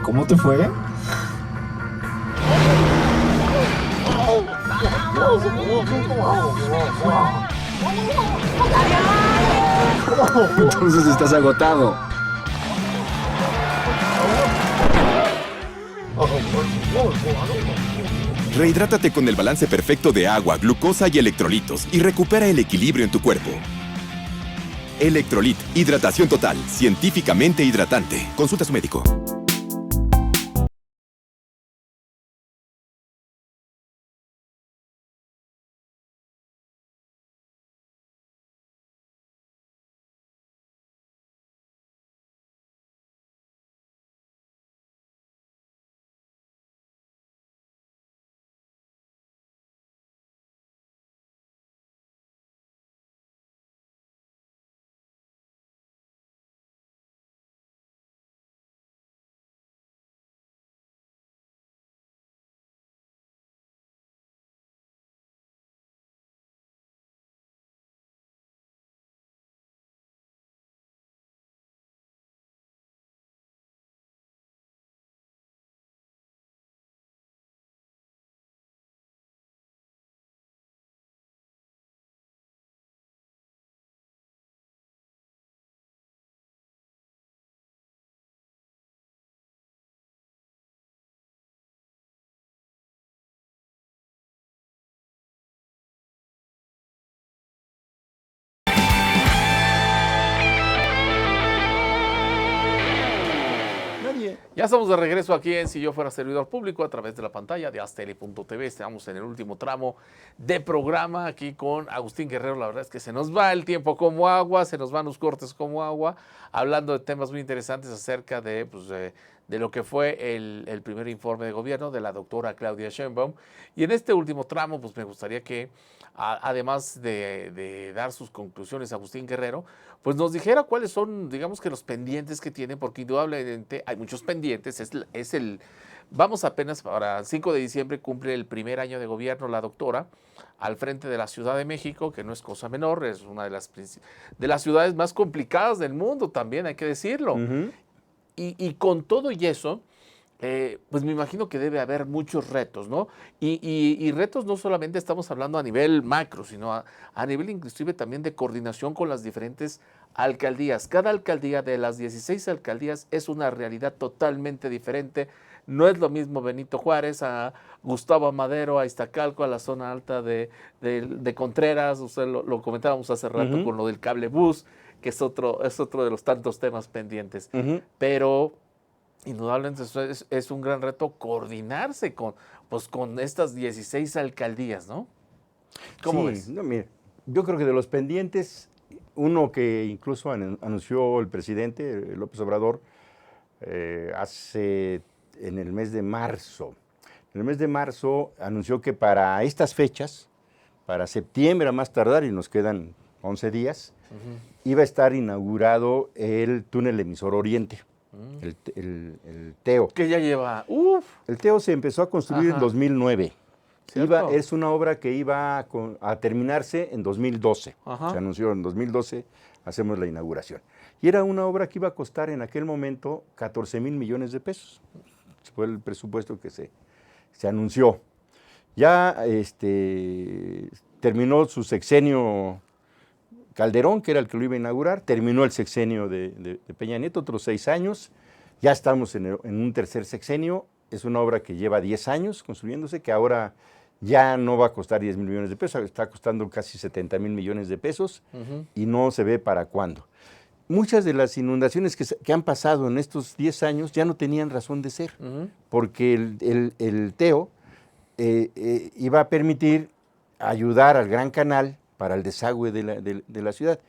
¿Cómo te fue? Entonces estás agotado. Rehidrátate con el balance perfecto de agua, glucosa y electrolitos y recupera el equilibrio en tu cuerpo. Electrolit, hidratación total, científicamente hidratante. Consulta a su médico. Ya estamos de regreso aquí en Si Yo Fuera Servidor Público a través de la pantalla de aztl.tv. Estamos en el último tramo de programa aquí con Agustín Guerrero. La verdad es que se nos va el tiempo como agua, se nos van los cortes como agua, hablando de temas muy interesantes acerca de, pues, de lo que fue el primer informe de gobierno de la doctora Claudia Sheinbaum. Y en este último tramo, pues me gustaría que, además de dar sus conclusiones Agustín Guerrero, pues nos dijera cuáles son, digamos que los pendientes que tiene, porque indudablemente hay muchos pendientes. Vamos apenas para 5 de diciembre cumple el primer año de gobierno la doctora al frente de la Ciudad de México, que no es cosa menor, es una de las ciudades más complicadas del mundo también, hay que decirlo. Y con todo y eso, pues me imagino que debe haber muchos retos, ¿no? Y retos no solamente estamos hablando a nivel macro, sino a nivel inclusive también de coordinación con las diferentes alcaldías. Cada alcaldía de las 16 alcaldías es una realidad totalmente diferente. No es lo mismo Benito Juárez a Gustavo Amadero, a Iztacalco, a la zona alta de Contreras. Usted lo comentábamos hace rato con lo del cable bus, que es otro de los tantos temas pendientes. Pero indudablemente es un gran reto coordinarse con estas 16 alcaldías, ¿no? ¿Cómo ves? No, mira, yo creo que de los pendientes, uno que incluso anunció el presidente López Obrador en el mes de marzo. En el mes de marzo anunció que para estas fechas, para septiembre a más tardar, y nos quedan 11 días, iba a estar inaugurado el túnel emisor Oriente. El TEO. Que ya lleva, El TEO se empezó a construir en 2009. Es una obra que iba a terminarse en 2012. Se anunció en 2012, hacemos la inauguración. Y era una obra que iba a costar en aquel momento 14,000 millones de pesos. Fue el presupuesto que se anunció. Ya terminó su sexenio Calderón, que era el que lo iba a inaugurar, terminó el sexenio de Peña Nieto, otros 6 años, ya estamos en un tercer sexenio, es una obra que lleva 10 años construyéndose, que ahora ya no va a costar 10,000 millones de pesos, está costando casi 70,000 millones de pesos y no se ve para cuándo. Muchas de las inundaciones que han pasado en estos 10 años ya no tenían razón de ser, porque el TEO iba a permitir ayudar al Gran Canal para el desagüe de la ciudad.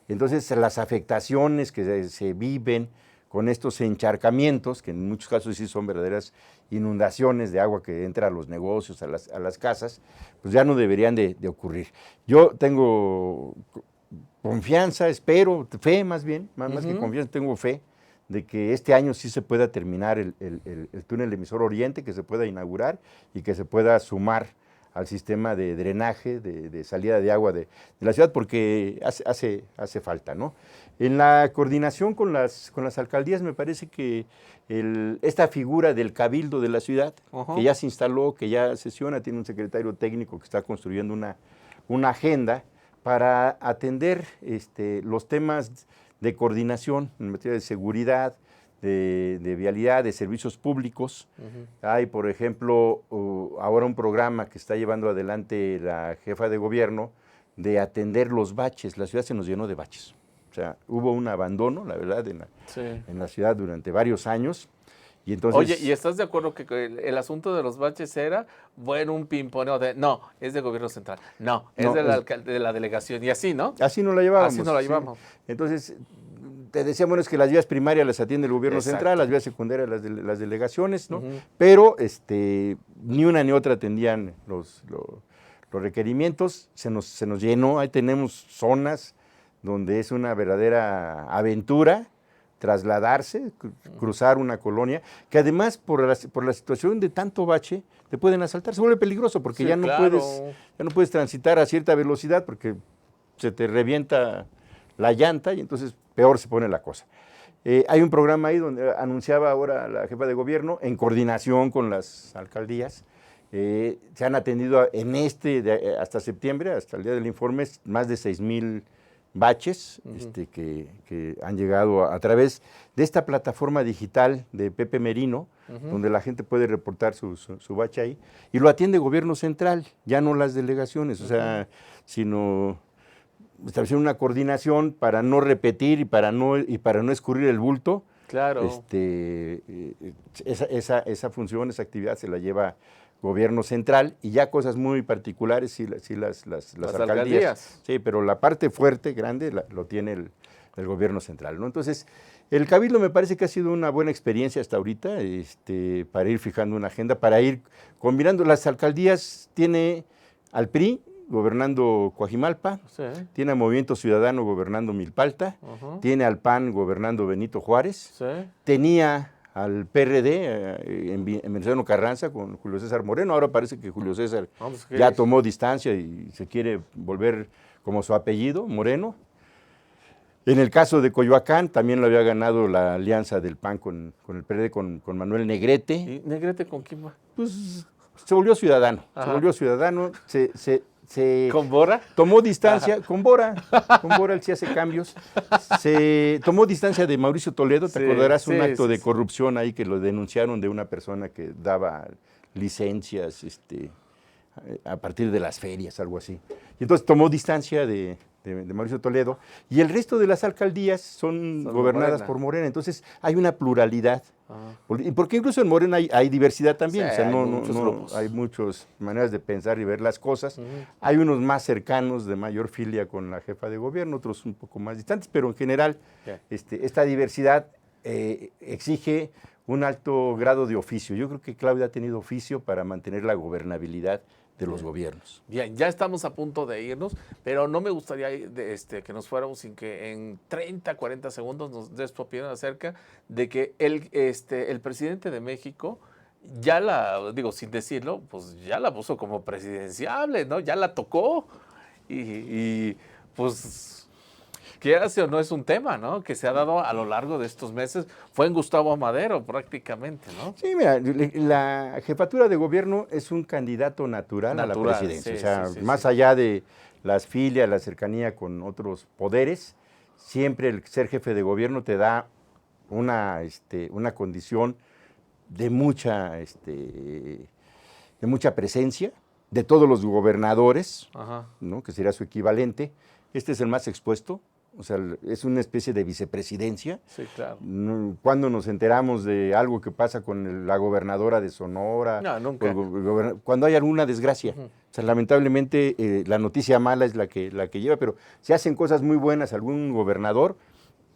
Entonces, las afectaciones que se viven con estos encharcamientos, que en muchos casos sí son verdaderas inundaciones de agua que entra a los negocios, a las casas, pues ya no deberían de ocurrir. Yo tengo confianza, espero, fe más bien, más que confianza, tengo fe de que este año sí se pueda terminar el túnel emisor Oriente, que se pueda inaugurar y que se pueda sumar al sistema de drenaje, de salida de agua de la ciudad, porque hace falta, ¿no? En la coordinación con las alcaldías me parece que esta figura del cabildo de la ciudad, que ya se instaló, que ya sesiona, tiene un secretario técnico que está construyendo una agenda para atender los temas de coordinación en materia de seguridad, de vialidad, de servicios públicos. Hay, por ejemplo, ahora un programa que está llevando adelante la jefa de gobierno de atender los baches. La ciudad se nos llenó de baches. O sea, hubo un abandono, la verdad, en la ciudad durante varios años. Y entonces, oye, ¿y estás de acuerdo que el asunto de los baches era, bueno, un pimponeo de, no, es de gobierno central, no, es de la delegación, y así, ¿no? Así no la llevábamos. Así no la llevamos. Sí. Entonces, te decía, bueno, es que las vías primarias las atiende el gobierno central, las vías secundarias las delegaciones, ¿no? Pero ni una ni otra atendían los requerimientos, se nos llenó, ahí tenemos zonas donde es una verdadera aventura trasladarse, cruzar una colonia, que además por la situación de tanto bache, te pueden asaltar, se vuelve peligroso porque sí, ya no puedes transitar a cierta velocidad porque se te revienta la llanta y entonces peor se pone la cosa. Hay un programa ahí donde anunciaba ahora la jefa de gobierno, en coordinación con las alcaldías, se han atendido hasta septiembre, hasta el día del informe, más de 6,000 baches que han llegado a través de esta plataforma digital de Pepe Merino, donde la gente puede reportar su bache ahí, y lo atiende el gobierno central, ya no las delegaciones, o sea, sino establecer una coordinación para no repetir y para no escurrir el bulto Claro. Esa función, esa actividad se la lleva gobierno central y ya cosas muy particulares sí las alcaldías. Sí, pero la parte fuerte, grande, lo tiene el gobierno central, ¿no? Entonces, el Cabildo me parece que ha sido una buena experiencia hasta ahorita, para ir fijando una agenda, para ir combinando. Las alcaldías tiene al PRI gobernando Coajimalpa, Sí. tiene al Movimiento Ciudadano gobernando Milpalta, Ajá. tiene al PAN gobernando Benito Juárez, Sí. tenía al PRD en Venustiano Carranza con Julio César Moreno. Ahora parece que Julio César Vamos, ya tomó distancia y se quiere volver como su apellido, Moreno. En el caso de Coyoacán, también lo había ganado la alianza del PAN con el PRD, con Manuel Negrete. ¿Y Negrete con quién va? Pues se volvió ciudadano, ¿Con Bora? tomó distancia, con Bora él sí hace cambios, se tomó distancia de Mauricio Toledo, te acordarás un acto de corrupción ahí que lo denunciaron de una persona que daba licencias a partir de las ferias, algo así. Y entonces tomó distancia de Mauricio Toledo, y el resto de las alcaldías son gobernadas por Morena. Entonces hay una pluralidad. Y porque incluso en Morena hay diversidad también, Sí, hay muchas maneras de pensar y ver las cosas. Hay unos más cercanos, de mayor filia con la jefa de gobierno, otros un poco más distantes, pero en general esta diversidad exige un alto grado de oficio. Yo creo que Claudia ha tenido oficio para mantener la gobernabilidad de los gobiernos. Bien, ya estamos a punto de irnos, pero no me gustaría que nos fuéramos sin que en 30, 40 segundos nos des tu opinión acerca de que el presidente de México ya sin decirlo, pues ya la puso como presidenciable, ¿no? Ya la tocó y pues quieras o no es un tema, ¿no? Que se ha dado a lo largo de estos meses. Fue en Gustavo Madero prácticamente, ¿no? Sí, mira, la jefatura de gobierno es un candidato natural a la presidencia. Sí, más allá de las filias, la cercanía con otros poderes, siempre el ser jefe de gobierno te da una condición de mucha presencia de todos los gobernadores, ¿no? Que sería su equivalente. Este es el más expuesto. O sea, es una especie de vicepresidencia. Sí, claro. ¿Cuándo nos enteramos de algo que pasa con la gobernadora de Sonora? No, nunca. Cuando hay alguna desgracia. O sea, lamentablemente la noticia mala es la que lleva, pero si hacen cosas muy buenas algún gobernador,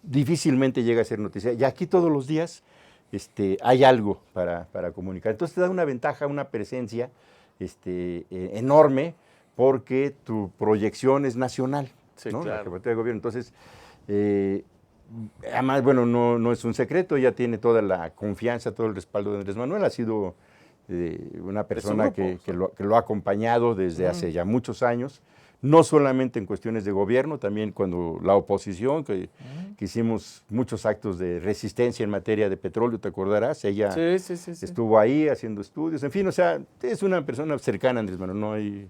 difícilmente llega a ser noticia. Y aquí todos los días hay algo para comunicar. Entonces te da una ventaja, una presencia enorme, porque tu proyección es nacional. Sí, ¿no? claro. La jefatura de gobierno. Entonces, además, bueno, no es un secreto, ella tiene toda la confianza, todo el respaldo de Andrés Manuel. Ha sido una persona que lo ha acompañado desde hace ya muchos años, no solamente en cuestiones de gobierno, también cuando la oposición, que hicimos muchos actos de resistencia en materia de petróleo, te acordarás, ella estuvo ahí haciendo estudios, en fin, o sea, es una persona cercana a Andrés Manuel, no hay...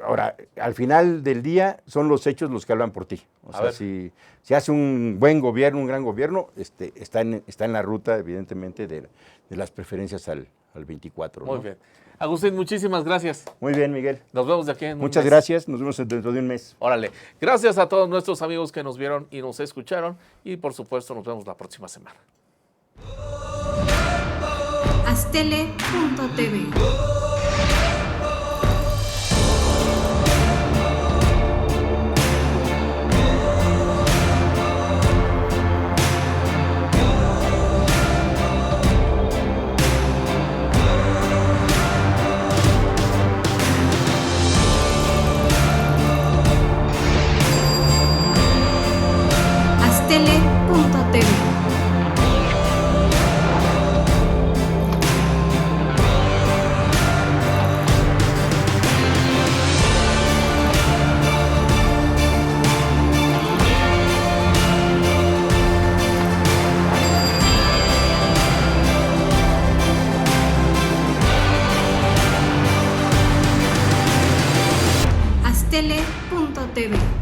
Ahora, al final del día son los hechos los que hablan por ti. O sea, si hace un buen gobierno, un gran gobierno, está en la ruta, evidentemente, de las preferencias al 24. Muy ¿no? bien. Agustín, muchísimas gracias. Muy bien, Miguel. Nos vemos de aquí en un Muchas mes. gracias. Nos vemos dentro de un mes. Órale. Gracias a todos nuestros amigos que nos vieron y nos escucharon. Y por supuesto, nos vemos la próxima semana. Astele.tv Astele.tv Astele.tv